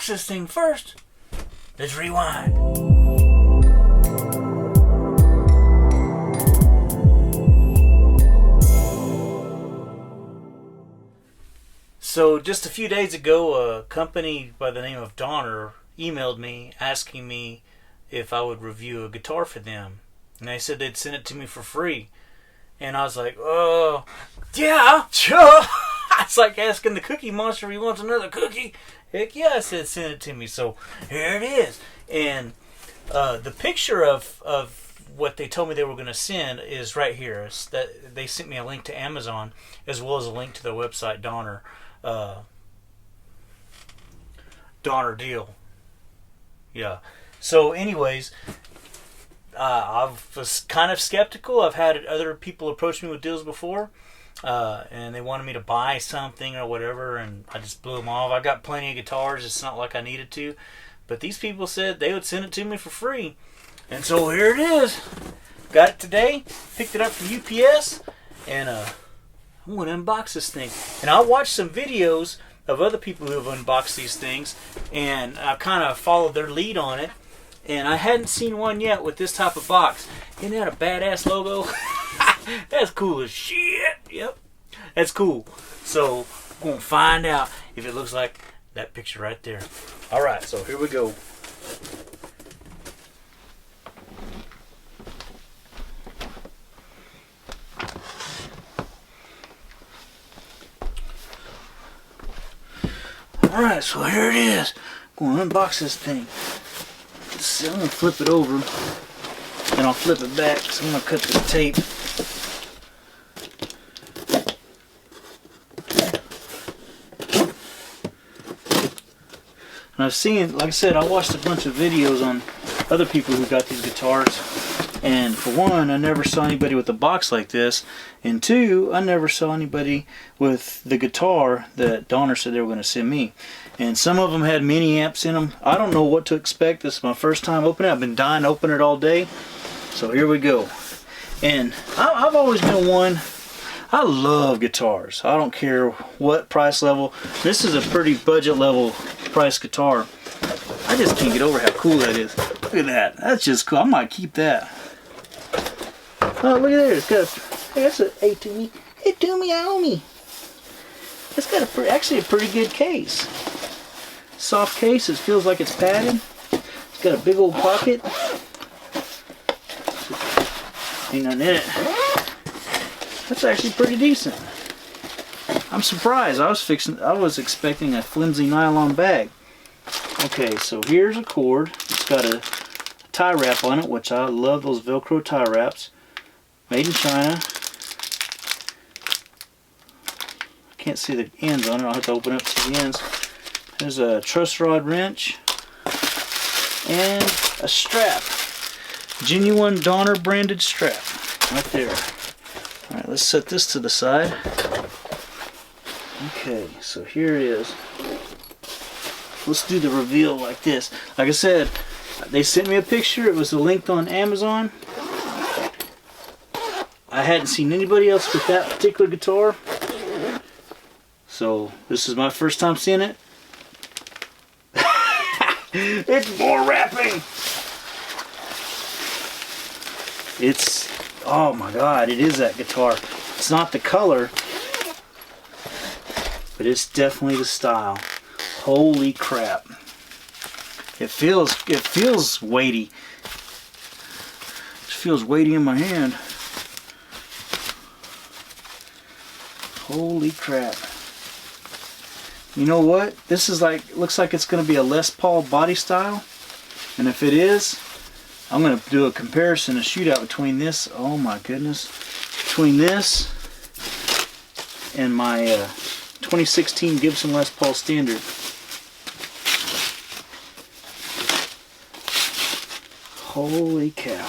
this thing first. Let's rewind. So just a few days ago, a company by the name of Donner emailed me asking me if I would review a guitar for them. And they said they'd send it to me for free. And I was like, oh, yeah, sure. It's like asking the Cookie Monster if he wants another cookie. Heck yeah, I said send it to me. So here it is. And the picture of what they told me they were going to send is right here. It's that they sent me a link to Amazon as well as a link to their website, Donner. Donner deal. Yeah. So anyways, I was kind of skeptical. I've had other people approach me with deals before, and they wanted me to buy something or whatever, and I just blew them off. I got plenty of guitars. It's not like I needed to. But these people said they would send it to me for free. And so here it is. Got it today. Picked it up from UPS, and I'm going to unbox this thing. And I watched some videos of other people who have unboxed these things, and I kind of followed their lead on it. And I hadn't seen one yet with this type of box. Isn't that a badass logo? That's cool as shit. Yep. That's cool. So we're going to find out if it looks like that picture right there. Alright, so here we go. Alright, so here it is. I'm going to unbox this thing. Let's see, I'm going to flip it over. And I'll flip it back because I'm going to cut the tape. And I've seen, like I said, I watched a bunch of videos on other people who got these guitars. And for one, I never saw anybody with a box like this. And two, I never saw anybody with the guitar that Donner said they were going to send me. And some of them had mini amps in them. I don't know what to expect. This is my first time opening it. I've been dying to open it all day. So here we go. And I've always been one. I love guitars. I don't care what price level. This is a pretty budget level price guitar. I just can't get over how cool that is. Look at that. That's just cool. I might keep that. Oh, look at there. It's got a, that's an A2Me. Hey, to me, I owe me. It's got actually a pretty good case. Soft case. It feels like it's padded. It's got a big old pocket. Ain't nothing in it. That's actually pretty decent. I'm surprised. I was expecting a flimsy nylon bag. Okay, so here's a cord. It's got a tie wrap on it, which I love those Velcro tie wraps. Made in China. I can't see the ends on it. I'll have to open up to see the ends. There's a truss rod wrench and a strap. Genuine Donner branded strap. Right there. Alright, let's set this to the side. Okay, so here it is. Let's do the reveal like this. Like I said, they sent me a picture. It was linked on Amazon. I hadn't seen anybody else with that particular guitar. So this is my first time seeing it. It's more wrapping. It's, oh my god, it is that guitar. It's not the color, but it's definitely the style. Holy crap. It feels weighty. It feels weighty in my hand. Holy crap. You know what? This is like, looks like it's going to be a Les Paul body style. And if it is, I'm going to do a comparison, a shootout between this, oh my goodness, between this and my 2016 Gibson Les Paul Standard. Holy cow.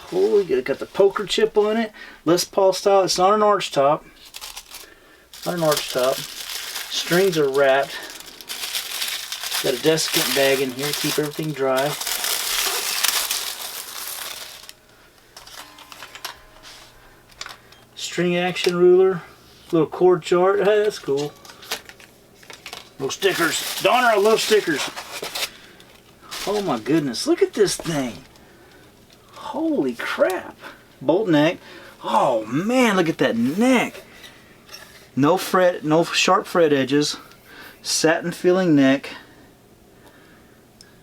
Holy, it got the poker chip on it. Les Paul style. It's not an arch top. Not an arch top. Strings are wrapped. Got a desiccant bag in here to keep everything dry. String action ruler. Little chord chart. Hey, that's cool. Little stickers. Donner, I love stickers. Oh my goodness, look at this thing. Holy crap. Bolt neck. Oh man, look at that neck. No fret, no sharp fret edges. Satin feeling neck.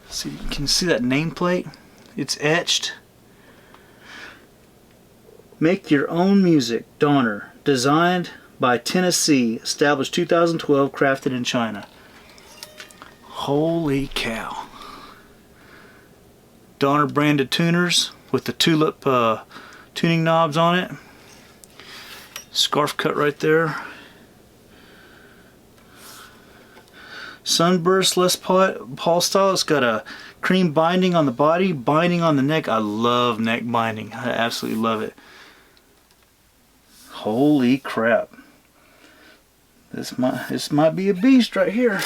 See, can you see that nameplate? It's etched. Make your own music, Donner. Designed by Tennessee. Established 2012. Crafted in China. Holy cow. Donner branded tuners with the tulip tuning knobs on it. Scarf cut right there. Sunburst Les Paul style. It's got a cream binding on the body, binding on the neck. I love neck binding. I absolutely love it. Holy crap. This might be a beast right here.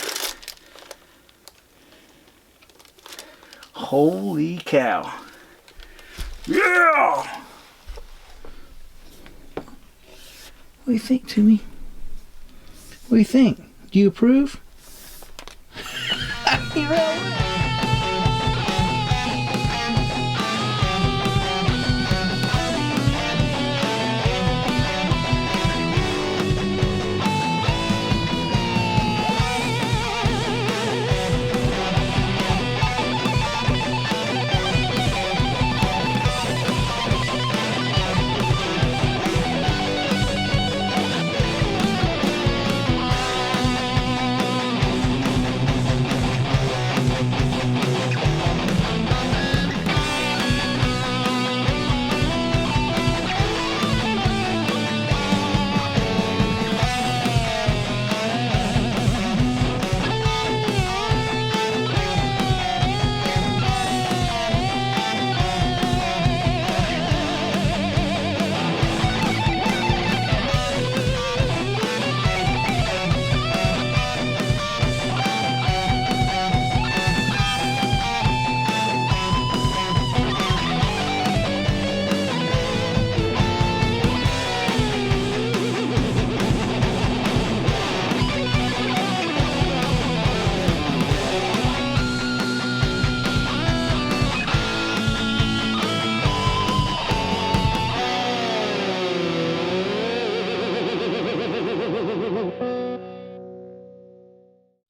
Holy cow. Yeah! What do you think, Timmy? What do you think? Do you approve?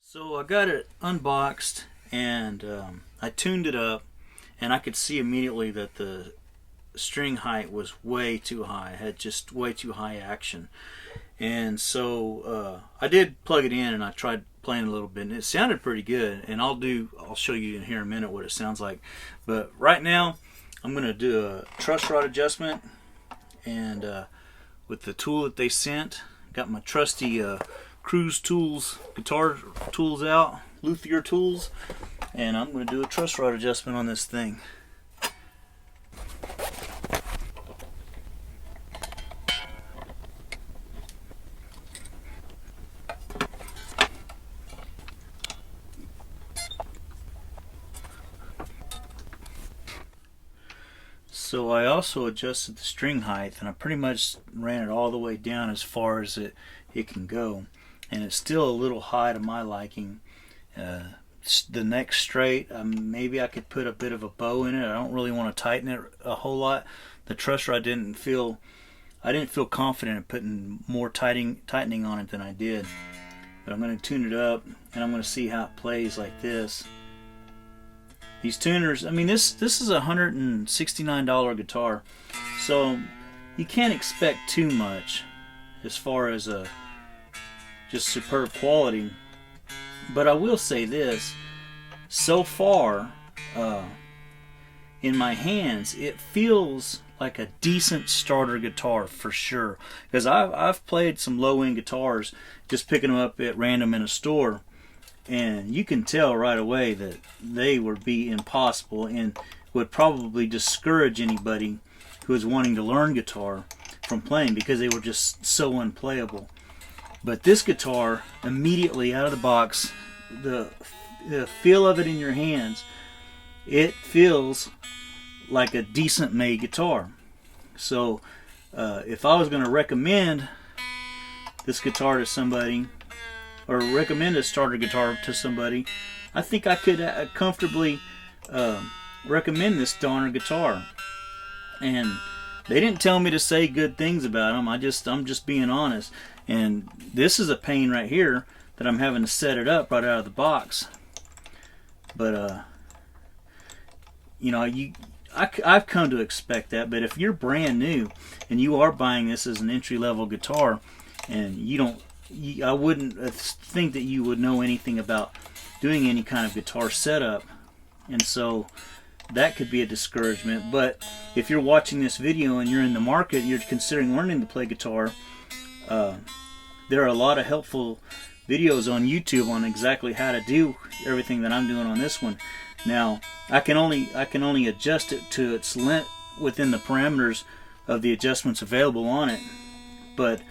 So I got it unboxed and I tuned it up, and I could see immediately that the string height was way too high. It had just way too high action. And so I did plug it in and I tried playing a little bit, and it sounded pretty good. And I'll show you in here in a minute what it sounds like. But right now I'm going to do a truss rod adjustment, and with the tool that they sent, got my trusty Cruise Tools guitar tools out, luthier tools, and I'm going to do a truss rod adjustment on this thing. So I also adjusted the string height, and I pretty much ran it all the way down as far as it can go, and it's still a little high to my liking. The neck's straight. Maybe I could put a bit of a bow in it. I don't really want to tighten it a whole lot. The truss rod I didn't feel confident in putting more tightening on it than I did. But I'm going to tune it up, and I'm going to see how it plays like this. These tuners, I mean, this is a $169 guitar, so you can't expect too much as far as just superb quality. But I will say this, so far in my hands it feels like a decent starter guitar for sure, because I've played some low-end guitars just picking them up at random in a store, and you can tell right away that they would be impossible and would probably discourage anybody who is wanting to learn guitar from playing, because they were just so unplayable. But this guitar, immediately out of the box, the feel of it in your hands, it feels like a decent made guitar. So if I was going to recommend this guitar to somebody, or recommend a starter guitar to somebody, I think I could comfortably recommend this Donner guitar. And they didn't tell me to say good things about them. I'm just being honest. And this is a pain right here that I'm having to set it up right out of the box. But you know, I've come to expect that. But if you're brand new and you are buying this as an entry-level guitar, and I wouldn't think that you would know anything about doing any kind of guitar setup, and so that could be a discouragement. But if you're watching this video and you're in the market, you're considering learning to play guitar, there are a lot of helpful videos on YouTube on exactly how to do everything that I'm doing on this one. Now, I can only adjust it to its length within the parameters of the adjustments available on it, but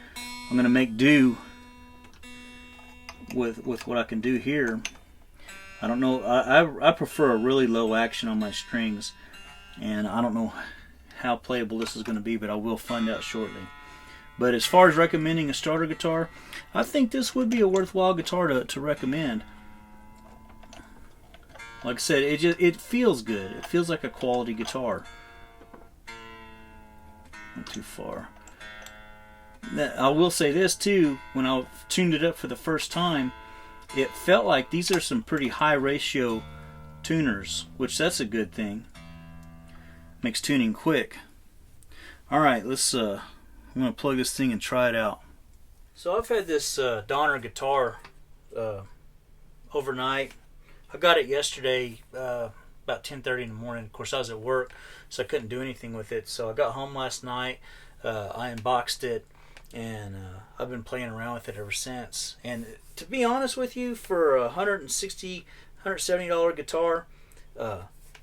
I'm going to make do with what I can do here. I don't know. I prefer a really low action on my strings, and I don't know how playable this is going to be, but I will find out shortly. But as far as recommending a starter guitar, I think this would be a worthwhile guitar to recommend. Like I said, it feels good. It feels like a quality guitar. Not too far. I will say this too, when I tuned it up for the first time, it felt like these are some pretty high ratio tuners, which that's a good thing. Makes tuning quick. Alright, I'm going to plug this thing and try it out. So I've had this Donner guitar overnight. I got it yesterday about 10:30 in the morning. Of course, I was at work, so I couldn't do anything with it. So I got home last night, I unboxed it, and I've been playing around with it ever since. And to be honest with you, for a $160, $170 guitar,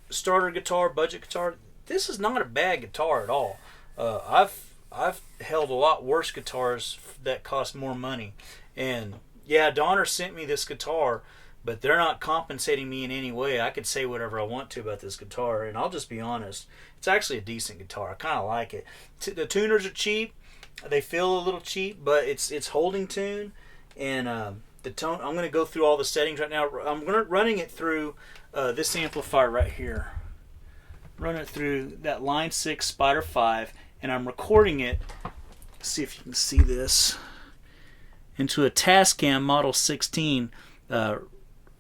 starter guitar, budget guitar, this is not a bad guitar at all. I've held a lot worse guitars that cost more money. And yeah, Donner sent me this guitar, but they're not compensating me in any way. I could say whatever I want to about this guitar, and I'll just be honest. It's actually a decent guitar. I kind of like it. The tuners are cheap. They feel a little cheap, but it's holding tune. And the tone, I'm going to go through all the settings right now. I'm running it through this amplifier right here. Run it through that Line 6 Spider 5, and I'm recording it. See if you can see this. Into a Tascam Model 16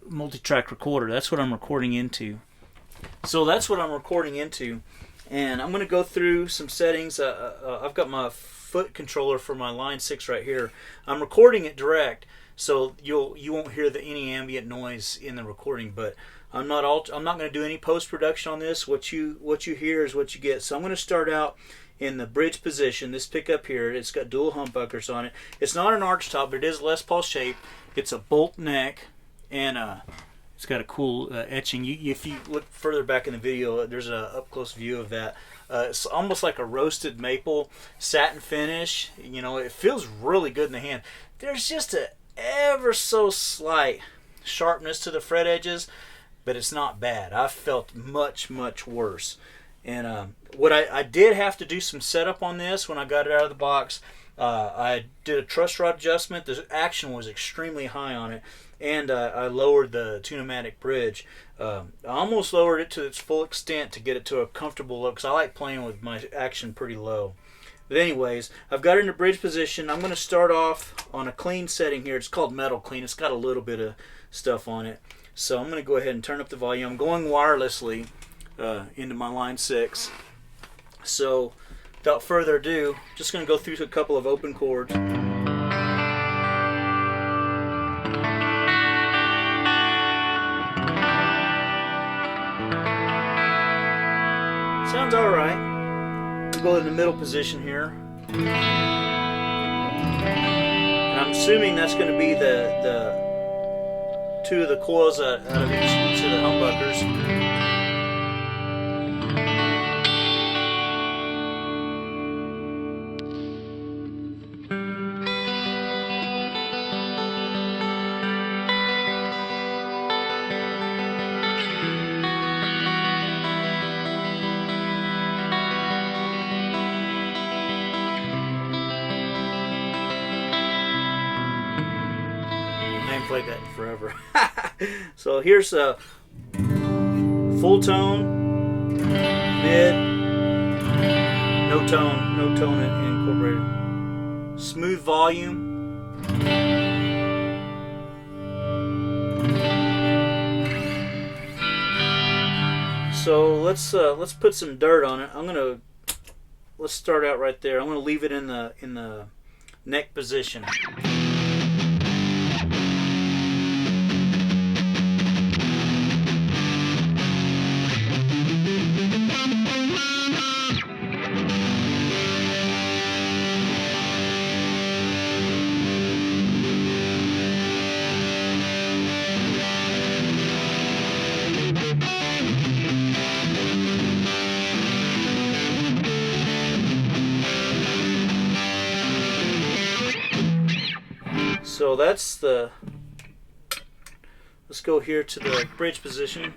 multi-track recorder. That's what I'm recording into. So that's what I'm recording into, and I'm going to go through some settings. I've got my foot controller for my Line 6 right here. I'm recording it direct, so you won't hear any ambient noise in the recording. But I'm not going to do any post-production on this. What you hear is what you get. So I'm going to start out in the bridge position. This pickup here, it's got dual humbuckers on it. It's not an arch top, but it is Les Paul shape. It's a bolt neck, and it's got a cool etching. If you look further back in the video, there's an up-close view of that. It's almost like a roasted maple satin finish. You know, it feels really good in the hand. There's just a ever so slight sharpness to the fret edges, but it's not bad. I felt much worse. And what I did have to do some setup on this when I got it out of the box. I did a truss rod adjustment. The action was extremely high on it, and I lowered the Tune-O-Matic bridge. I almost lowered it to its full extent to get it to a comfortable look, because I like playing with my action pretty low. But anyways, I've got it in the bridge position. I'm going to start off on a clean setting here. It's called Metal Clean. It's got a little bit of stuff on it. So I'm going to go ahead and turn up the volume. I'm going wirelessly into my Line 6. So without further ado, just going to go through a couple of open chords. Sounds alright. I'll go in the middle position here. And I'm assuming that's going to be the two of the coils out of each of the humbuckers. played that in forever. So here's a full tone, mid, no tone incorporated, smooth volume. So let's put some dirt on it. Let's start out right there. I'm gonna leave it in the neck position. So that's the, let's go here to the bridge position.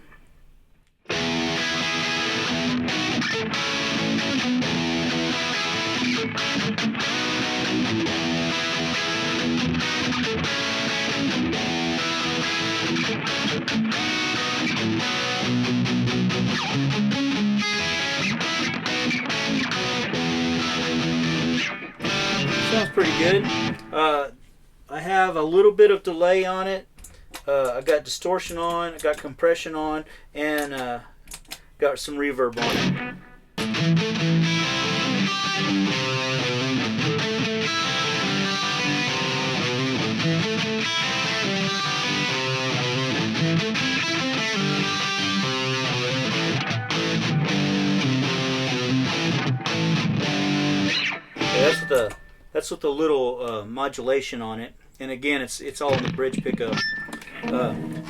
Sounds pretty good. I have a little bit of delay on it. I got distortion on, I got compression on, and got some reverb on it. Okay, that's with the little modulation on it. And again, it's all in the bridge pickup.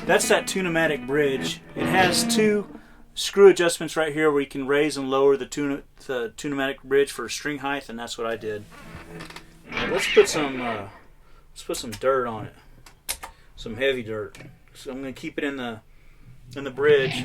That's that Tune-o-matic bridge. It has two screw adjustments right here where you can raise and lower the Tune-o-matic bridge for string height, and that's what I did. Let's put some dirt on it, some heavy dirt. So I'm going to keep it in the bridge.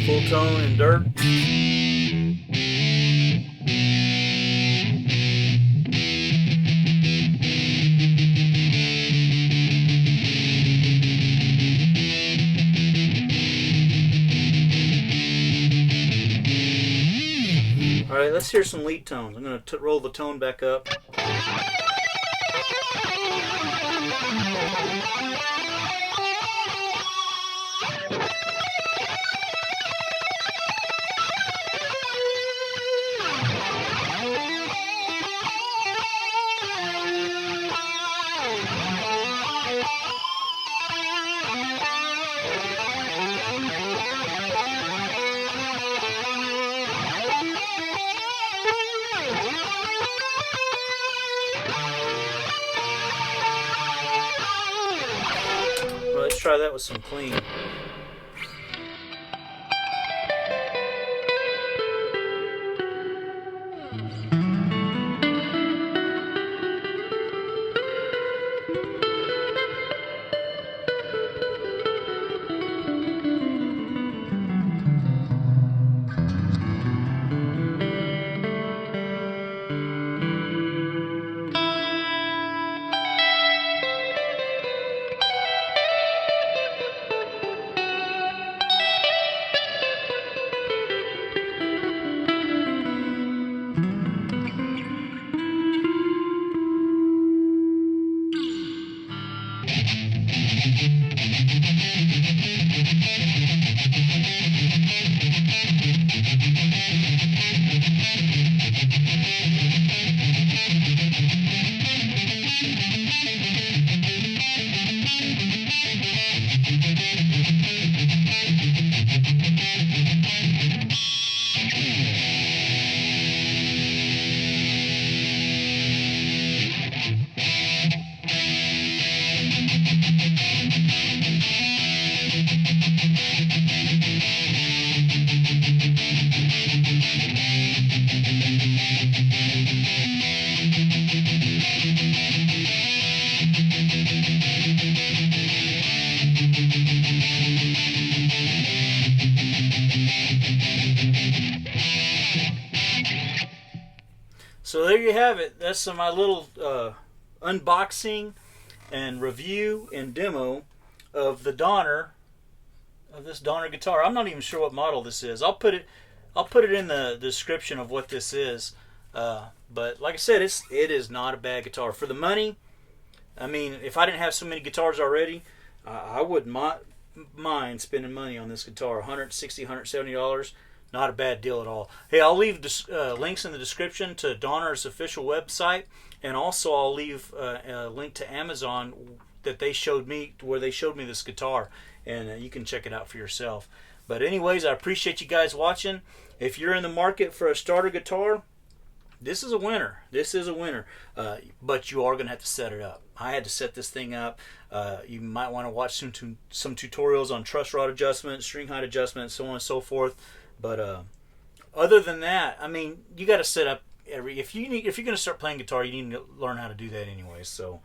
Full tone and dirt. Alright, let's hear some lead tones. I'm going to roll the tone back up. Let's try that with some clean. So there you have it. That's my little unboxing and review and demo of the Donner, of this Donner guitar. I'm not even sure what model this is. I'll put it in the description of what this is. But like I said, it is not a bad guitar for the money. I mean, if I didn't have so many guitars already, I wouldn't mind spending money on this guitar. $160, $170. Not a bad deal at all. Hey, I'll leave links in the description to Donner's official website, and also I'll leave a link to Amazon that they showed me, where they showed me this guitar, and you can check it out for yourself. But anyways, I appreciate you guys watching. If you're in the market for a starter guitar, this is a winner. This is a winner. But you are going to have to set it up. I had to set this thing up. You might want to watch some tutorials on truss rod adjustment, string height adjustment, so on and so forth. But other than that, I mean, you got to set up if you're going to start playing guitar, you need to learn how to do that anyway. So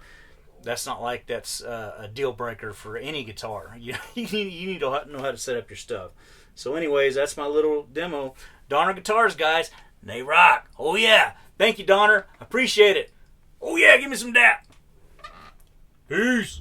that's not like that's a deal breaker for any guitar. You need to know how to set up your stuff. So anyways, that's my little demo. Donner guitars, guys, they rock. Oh yeah, thank you, Donner. Appreciate it. Oh yeah, give me some dap. Peace.